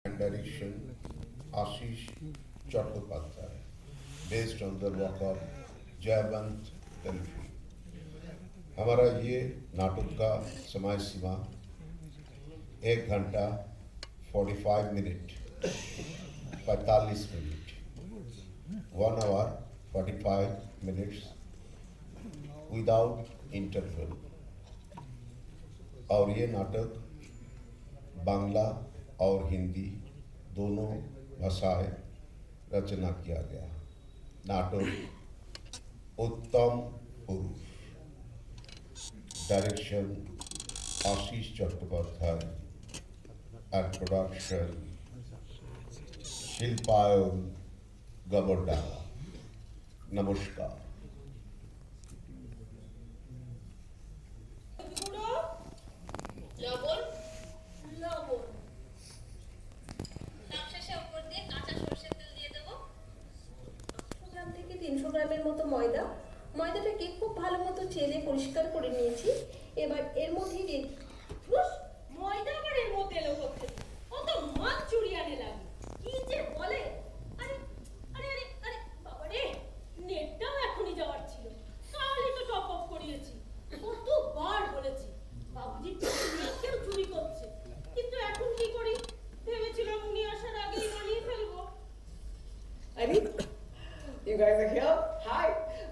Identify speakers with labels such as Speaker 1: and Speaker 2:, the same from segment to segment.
Speaker 1: and direction Ashish Chattopadhyay, based on the work of जयवंत दलवी। हमारा ये नाटक का समय सीमा 1 घंटा 45 minute 45 minute 1 hour 45 minutes without interval। और ये नाटक बांग्ला और हिंदी दोनों भाषाएं रचना किया गया। नाटक उत्तम पुरुष, direction Ashish Chattopadhyay and production Shilpayan गबरडा। नमस्कार।
Speaker 2: ময়দাটাকে খুব ভালো মতো চেলে পরিষ্কার করে নিয়েছি। এবার এর মধ্যে দিয়ে
Speaker 3: ময়দা আবার এর মধ্যে এলো কোথায়? ও তো মাছ চুরিয়ানে লাগে। কি যে বলে! আরে আরে আরে আরে বাবা রে, নেটটাও এখনই যাওয়ার ছিল। কালই তো টপ আপ করিয়েছি। কতবার বলেছি বাবুজি কেউ চুরি করছে, কিন্তু এখন কি করি? ভেবেছিলাম উনি আসার আগেই বানিয়ে ফেলবো।
Speaker 4: Adi, you guys are here. Hi.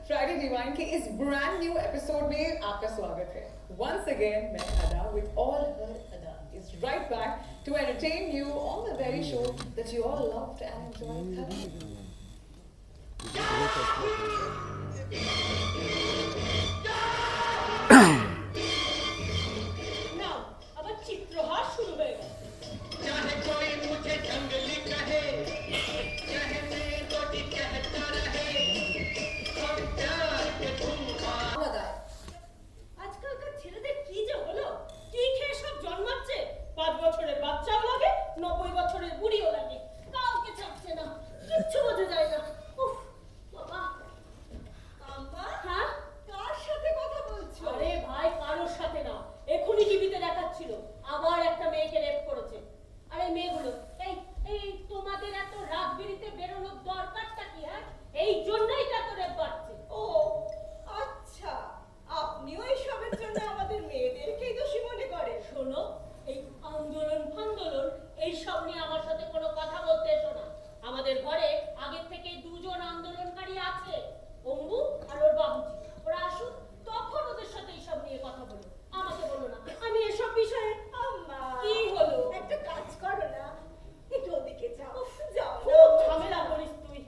Speaker 4: Friday Divine के इस brand new episode में आपका स्वागत है। Once again, मैं Ada with all her Ada is right back to entertain you on the very show that you all loved and enjoyed thoroughly.
Speaker 3: নাও আবার চিত্রহার শুরু হয়ে গেল।
Speaker 5: चाहे कोई मुझे जंगली कहे, चाहे मैं कोई कहता रहे, हम प्यार के धुआं
Speaker 3: আজকালকার ছেলেদের কি যে হলো! কি খেয়ে সব জন্মাচ্ছে! 5 বছরের বাচ্চাও লাগে, 90 বছরের বুড়িও লাগে। কাউকে ছাড়ছে না, কিচ্ছু বোঝা যায় না। উফ বাবা! আম্মা, হ্যাঁ? কার সাথে কথা বলছো? আরে ভাই, কারোর সাথে না। এখনই টিভিতে দেখাচ্ছিল আবার একটা মেয়েকে রেপ করেছে। আরে মেয়েগুলো, এই এই তোমাদের এত রাত বিরিতে বেরোনোর দরকারটা কি? হ্যাঁ, এই জন্যই তো এত রেপ বাড়ছে।
Speaker 6: ও আচ্ছা, আপনিও এইসবের জন্য আমাদের মেয়েদেরকেই দোষী মনে করেন?
Speaker 3: শোনো, এই আন্দোলন ফান্দোলন এইসব নিয়ে আমার সাথে কোনো কথা বলতে এসো না। আমাদের ঘরে আগের থেকে 2 জন আন্দোলনকারী আছে, অম্বু আর ওর বাবুজি। ওরা আসুন, তখন ওদের সাথে এইসব নিয়ে কথা বলো। আমাকে বলো না, আমি এসব বিষয়ে।
Speaker 6: আম্মা,
Speaker 3: কি হলো?
Speaker 6: একটা কাজ করো না, একটু ওদিকে যাও। যাও না।
Speaker 3: খুব ঝামেলা করিস তুই।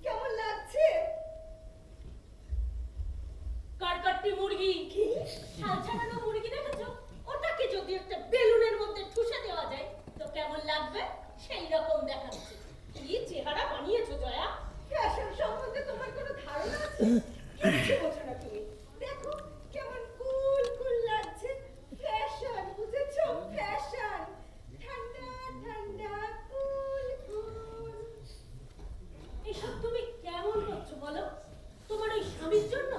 Speaker 6: কেমন লাগছে?
Speaker 3: কাটকাট্টি মুরগি। কি? ছাল ছাড়ানো মুরগি দেখেছো? ওটাকে যদি একটা বেলুনের মধ্যে ঠুসে দেওয়া যায় তো কেমন লাগবে? সেই রকম দেখাচ্ছে। কি চেহারা বানিয়েছো জয়া!
Speaker 6: ফ্যাশন সম্বন্ধে তোমার কোনো ধারণা আছে? কিচ্ছু বোঝো না তুমি। দেখো কেমন কুল কুল লাগছে। ফ্যাশন, বুঝেছো? ফ্যাশন। ঠান্ডা ঠান্ডা কুল কুল।
Speaker 3: এসব তুমি কেমন করছো বলো? তোমার ওই স্বামীর জন্য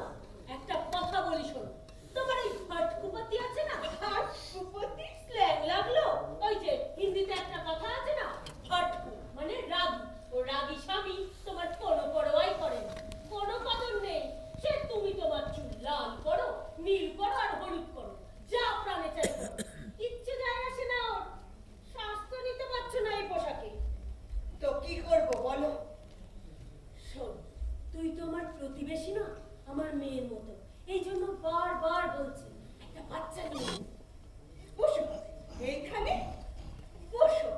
Speaker 3: একটা কথা বলি শোনো। তোমার এই হটকুপতি আছে না,
Speaker 6: হটকুপতি?
Speaker 3: স্ল্যাং লাগলো? ওই যে হিন্দিতে একটা কথা আছে না, হটকু মানে রাগী। ও রাগী স্বামী তোমার কোনো পরোয়াই করে না, কোনো কদর নেই। সে তুমি তোমার চুল লাল করো, নীল করো আর হলুদ করো, যা প্রাণে চাই করো, কিচ্ছু যায় আসে না ওর। স্বাস্থ্য নিতে পারছো না এই পোশাকে।
Speaker 6: তো কি করবো বলো?
Speaker 3: শোন, তুই তো আমার প্রতিবেশী না, আমার মেয়ের মতো। এই জন্য বারবার বলছি একটা বাচ্চা নিয়ে নে।
Speaker 6: বসো এইখানে, বসো।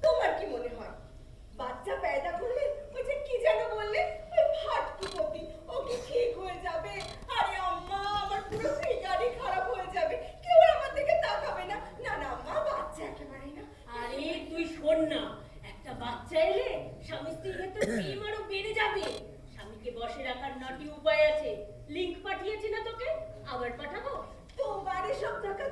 Speaker 6: তোমার কি মনে হয় বাচ্চা পয়দা করলে ওই যে কি যেন বললে, ওই হটকুপতি, ও কি ঠিক হয়ে যাবে? আরে আম্মা, আমার পুরো ফিগারই খারাপ হয়ে যাবে, কেউ আর আমার দিকে তাকাবে না। না না আম্মা, বাচ্চা একেবারেই না।
Speaker 3: আরে তুই শোন না, একটা বাচ্চা এলে স্বামী স্ত্রীর ভেতর প্রেম আরো বেড়ে যাবে। স্বামীকে বসে রাখার 9টি উপায় আছে। লিংক পাঠিয়েছি না তোকে? আবার পাঠাবো?
Speaker 6: তোমার এসব টাকা